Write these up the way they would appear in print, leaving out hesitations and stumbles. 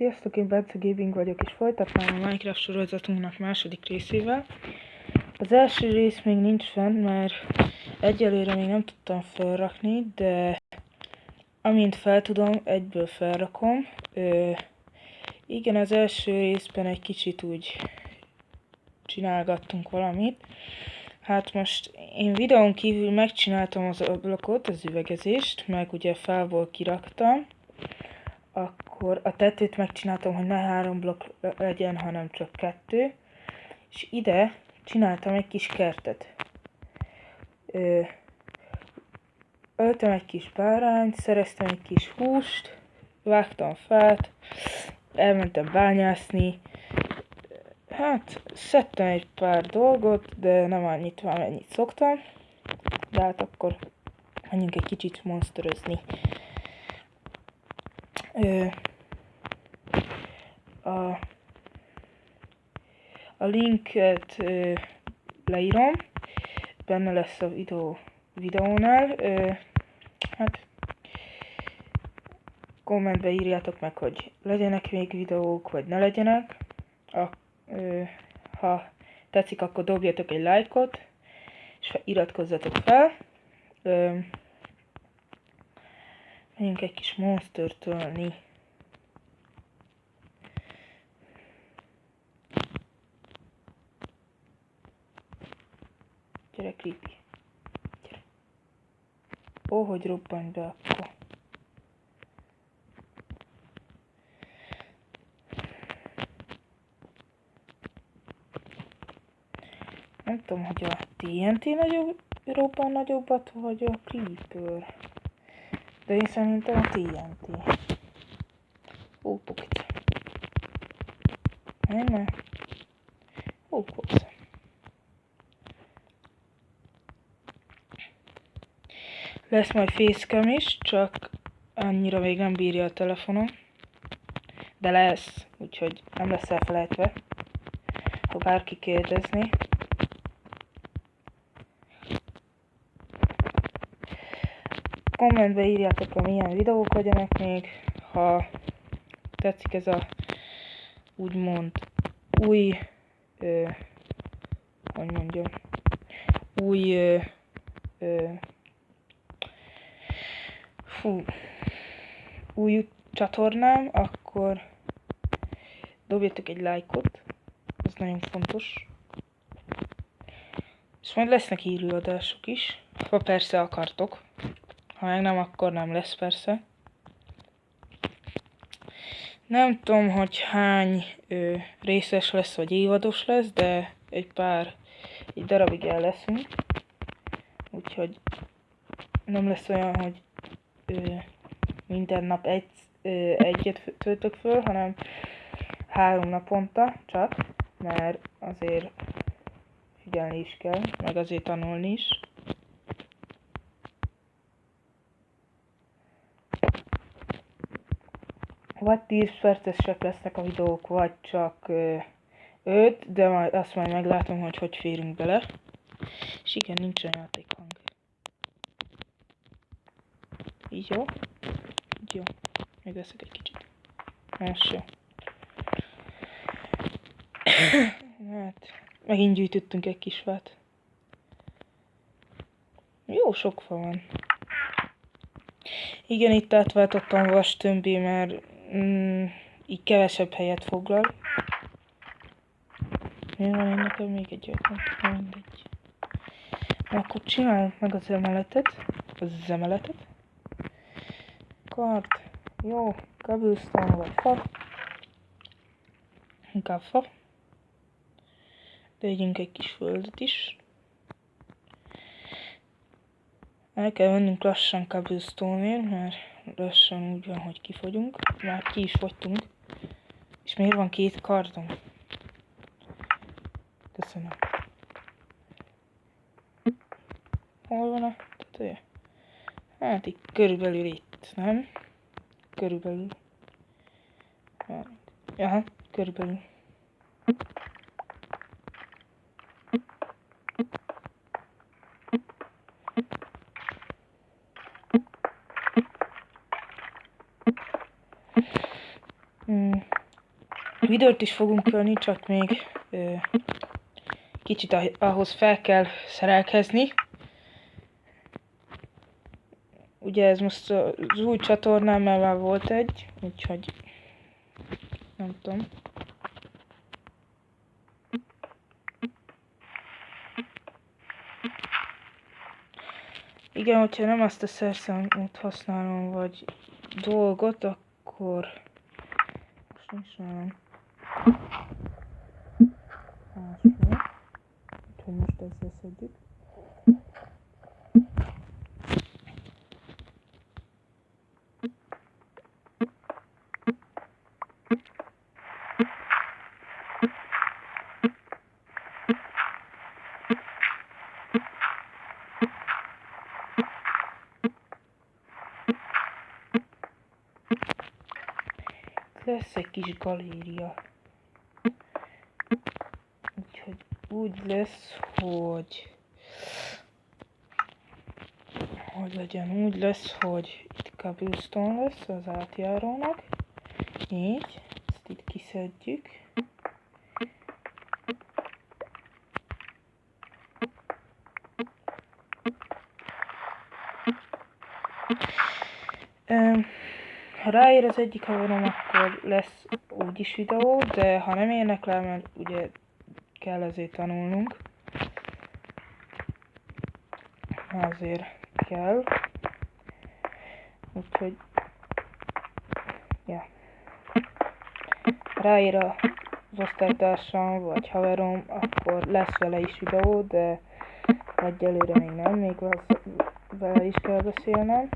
Sziasztok, én Bence Gaming vagyok, és folytatnám a Minecraft sorozatunknak második részével. Az első rész még nincs fenn, mert egyelőre még nem tudtam felrakni, de amint fel tudom, egyből felrakom. Igen, az első részben egy kicsit úgy csinálgattunk valamit. Hát most én videón kívül megcsináltam az ablakot, az üvegezést, meg ugye fából kiraktam. Akkor a tetőt megcsináltam, hogy ne 3 blokk legyen, hanem csak 2. És ide csináltam egy kis kertet. Öltem egy kis bárányt, szereztem egy kis húst, vágtam fát, elmentem bányászni. Hát szedtem egy pár dolgot, de nem annyit, amennyit szoktam. De hát akkor menjünk egy kicsit monsterözni. A linket leírom, benne lesz a videónál. Hát kommentbe írjátok meg, hogy legyenek még videók, vagy ne legyenek. Ha tetszik, akkor dobjatok egy lájkot, és iratkozzatok fel. Menjünk egy kis monstert ölni. Gyere, creepy. Gyere. Ó, hogy robbanj be akkor. Nem tudom, hogy a TNT robban nagyobbat, vagy a Creeper. De én szerintem a TNT. Ó, pokit. Nem. Ó, kopsz. Lesz majd facecam is, csak annyira még nem bírja a telefonom. De lesz, úgyhogy nem lesz elfelejtve. Ha bárki kérdezni. Kommentbe írjátok, hogy milyen videók legyenek még. Ha tetszik ez a úgymond új új csatornám, akkor dobjatok egy lájkot, ez nagyon fontos. És majd lesznek élőadások is, ha persze akartok. Ha meg nem, akkor nem lesz persze. Nem tudom, hogy hány részes lesz, vagy évados lesz, de egy darabig el leszünk. Úgyhogy nem lesz olyan, hogy minden nap egyet töltök föl, hanem 3 naponta csak, mert azért figyelni is kell, meg azért tanulni is. Vagy 10 percesek lesznek a videók, vagy csak 5, de azt majd meglátom, hogy férünk bele. És igen, nincs olyan játékhang. Így jó? Így jó. Még veszek egy kicsit. Most jó. Hát, megint gyűjtöttünk egy kis fát. Jó sok fa van. Igen, itt átváltottam vastömbé, mert így kevesebb helyet foglal. Miért van én nekem még egy ötlet? Mindegy. Akkor csináljuk meg az emeletet. Kart. Jó, cobblestone vagy fa. Inkább fa. Tegyünk egy kis földet is. El kell vennünk lassan cobblestone-ért, mert lassan úgy van, hogy kifogyunk. Már ki is fogytunk. És miért van 2 kardom? Köszönöm. Hol van a tetője? Hát itt körülbelül itt, nem? Körülbelül. Aha, körülbelül. videót is fogunk ölni, csak még kicsit ahhoz fel kell szerelkezni. Ugye ez most az új csatornám, mert már volt egy, úgyhogy nem tudom. Igen, hogyha nem azt a szerszámot használom, vagy dolgot, akkor most nincs nálam másról. Úgyhogy most ezzel szedjük. Lesz egy kis galéria. Úgyhogy úgy lesz, hogy legyen, úgy lesz, hogy itt cobblestone lesz az átjárónak. Így, ezt itt kiszedjük. Ha ráér az egyik haverom, akkor lesz úgyis videó, de ha nem érnek rá, mert ugye kell ezért tanulnunk. Azért kell. Úgyhogy, ja. Ráér az osztálytársam, vagy haverom, akkor lesz vele is videó, de egyelőre még nem, még vele is kell beszélnem.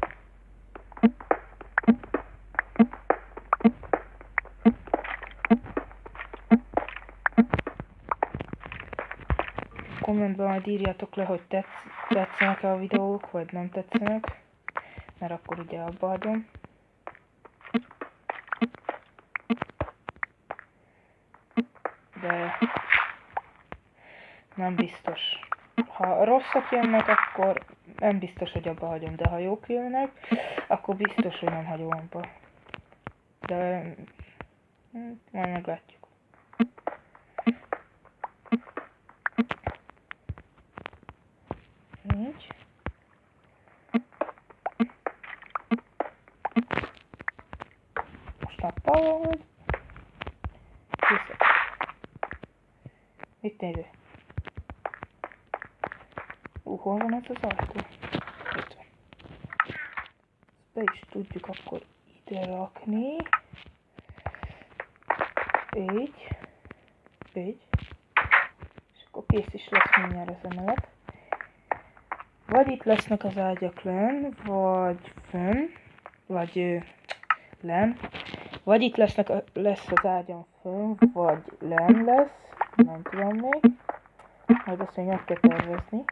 Kommentben majd írjátok le, hogy tetszenek-e a videók, vagy nem tetszenek, mert akkor ugye abba adom. De nem biztos. Ha rosszak jönnek, akkor nem biztos, hogy abba hagyom, de ha jók jönnek, akkor biztos, hogy nem hagyom abba. De majd meglátjuk. Így. Most nappal vagy? Vissza. Mit néző? Hol van ez az ajtó? Itt van. Be is tudjuk akkor ide rakni. Így. Így. És akkor kész is lesz mindjárt az emelet. Vagy itt lesznek az ágyak lenn, vagy fönn, vagy lenn. Vagy itt lesz az ágyam fönn, vagy lenn lesz. Nem tudom még. Majd azt még meg kell tervezni.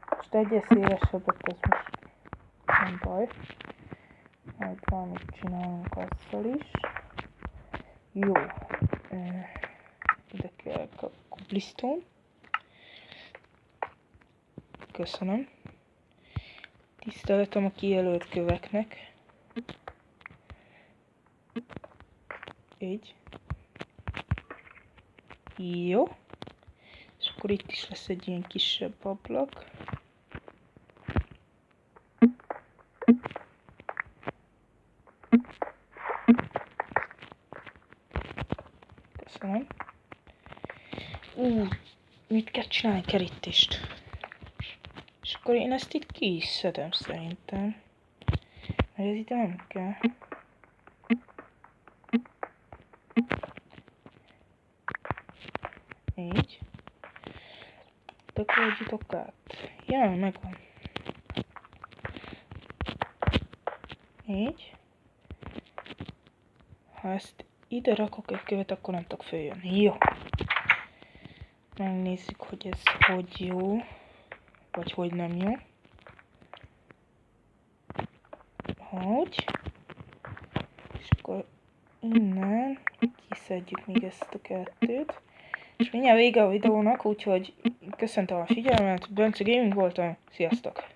Most egyes szélesebbet, az most nem baj. Majd valamit csinálunk azzal is. Jó. Ide kell a cobblestone. Köszönöm. Tiszteletem a kijelölt köveknek. Így. Jó. És akkor itt is lesz egy ilyen kisebb ablak. Köszönöm. Mit kell csinálni? Kerítést. És akkor én ezt itt ki is szedem szerintem. Mert ez ide nem kell. Így. Takarítjuk át. Ja, megvan. Így. Ha ezt ide rakok egy követ, akkor nem tudok följönni. Jó. Megnézzük, hogy ez hogy jó. Vagy hogy nem jó. Hogy. És akkor innen kiszedjük még ezt a kettőt. És mindjárt vége a videónak, úgyhogy köszöntöm a figyelmet, Bence Gaming voltam, sziasztok!